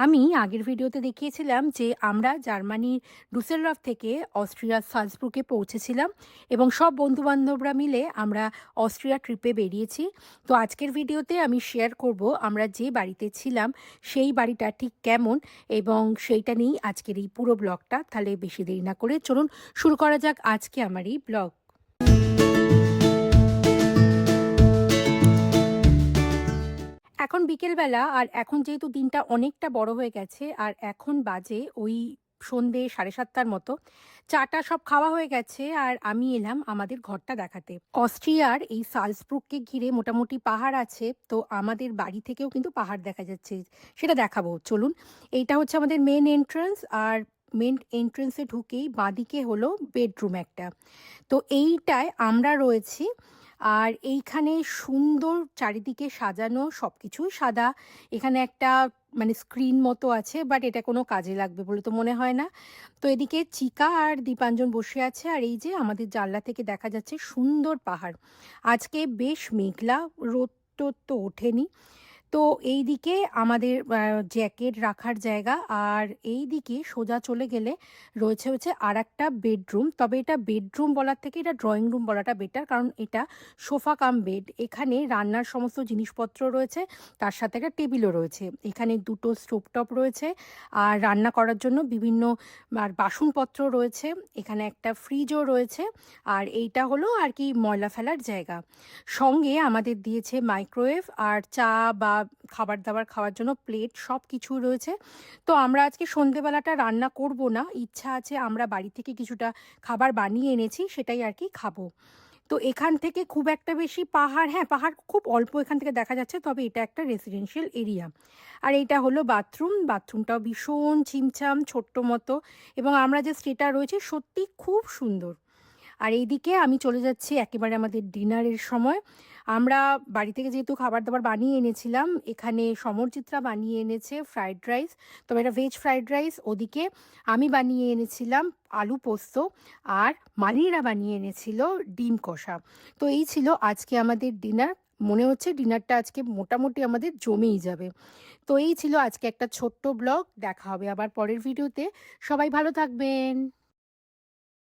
আমি আগের ভিডিওতে দেখিয়েছিলাম যে আমরা জার্মানির ডুসেলডর্ফ থেকে অস্ট্রিয়ার সালজবুর্গে পৌঁছেছিলাম এবং সব বন্ধুবান্ধবরা মিলে আমরা অস্ট্রিয়া ট্রিপে বেরিয়েছি। তো আজকের ভিডিওতে আমি শেয়ার করব আমরা যে বাড়িতে ছিলাম সেই বাড়িটা ঠিক কেমন, এবং সেইটা নিয়েই আজকের এই পুরো ব্লগটা। তাহলে বেশি দেরি না করে চলুন শুরু করা যাক আজকে আমার এই ব্লগ। এখন বিকেলবেলা, আর এখন যেহেতু দিনটা অনেকটা বড় হয়ে গেছে, আর এখন বাজে ওই সন্ধে 7:30টার মতো। চাটা সব খাওয়া হয়ে গেছে, আর আমি এলাম আমাদের ঘরটা দেখাতে। অস্ট্রিয়ার এই সালজবুর্গকে ঘিরে মোটামুটি পাহাড় আছে, তো আমাদের বাড়ি থেকেও কিন্তু পাহাড় দেখা যাচ্ছে, সেটা দেখাবো চলুন। এইটা হচ্ছে আমাদের মেন এন্ট্রান্স, আর মেন এন্ট্রান্সে ঢুকেই বাঁদিকে হলো বেডরুম একটা। তো এইটায় আমরা রয়েছি। আর এইখানে সুন্দর চারিদিকে সাজানো, সব কিছুই সাদা। এখানে একটা মানে স্ক্রিন মতো আছে, বাট এটা কোনো কাজে লাগবে বলে তো মনে হয় না। তো এদিকে চিকা আর দীপাঞ্জন বসে আছে, আর এই যে আমাদের জানলা থেকে দেখা যাচ্ছে সুন্দর পাহাড়। আজকে বেশ মেঘলা, রোদ টোদ তো ওঠেনি। তো এইদিকে আমাদের জ্যাকেট রাখার জায়গা, আর এইদিকে সোজা চলে গেলে রয়েছে হচ্ছে আরেকটা বেডরুম। তবে এটা বেডরুম বলার থেকে এটা ড্রয়িং রুম বলাটা বেটার, কারণ এটা সোফা কাম বেড। এখানে রান্নার সমস্ত জিনিসপত্র রয়েছে, তার সাথে একটা টেবিলও রয়েছে। এখানে দুটো স্টোভটপ রয়েছে, আর রান্না করার জন্য বিভিন্ন আর বাসনপত্র রয়েছে। এখানে একটা ফ্রিজও রয়েছে, আর এইটা হলো আর কি ময়লা ফেলার জায়গা। সঙ্গে আমাদের দিয়েছে মাইক্রোওয়েভ, আর চা বা খাবার দাবার খাওয়ার জন্য প্লেট, সব কিছু রয়েছে। তো আমরা আজকে সন্ধেবেলাটা রান্না করব না, ইচ্ছা আছে আমরা বাড়ি থেকে কিছুটা খাবার বানিয়ে এনেছি, সেটাই আর কি খাবো। তো এখান থেকে খুব একটা বেশি পাহাড়, হ্যাঁ পাহাড় খুব অল্প এখান থেকে দেখা যাচ্ছে, তবে এটা একটা রেসিডেন্সিয়াল এরিয়া। আর এইটা হলো বাথরুম। বাথরুমটাও ভীষণ ছিমছাম, ছোট্ট মতো, এবং আমরা যে স্টেটা রয়েছে সত্যি খুব সুন্দর। আর এইদিকে আমি চলে যাচ্ছি একেবারে আমাদের ডিনারের সময়। আমরা বাড়ি থেকে যেহেতু খাবার দাবার বানিয়ে এনেছিলাম, এখানে সমরচিত্রা বানিয়ে এনেছে ফ্রাইড রাইস, তবে এটা ভেজ ফ্রাইড রাইস। ওদিকে আমি বানিয়ে এনেছিলাম আলু পোস্ত, আর মালিরা বানিয়ে এনেছিল ডিম কষা। তো এই ছিল আজকে আমাদের ডিনার। মনে হচ্ছে ডিনারটা আজকে মোটামুটি আমাদের জমেই যাবে। তো এই ছিল আজকে একটা ছোট্ট ব্লগ। দেখা হবে আবার পরের ভিডিওতে। সবাই ভালো থাকবেন।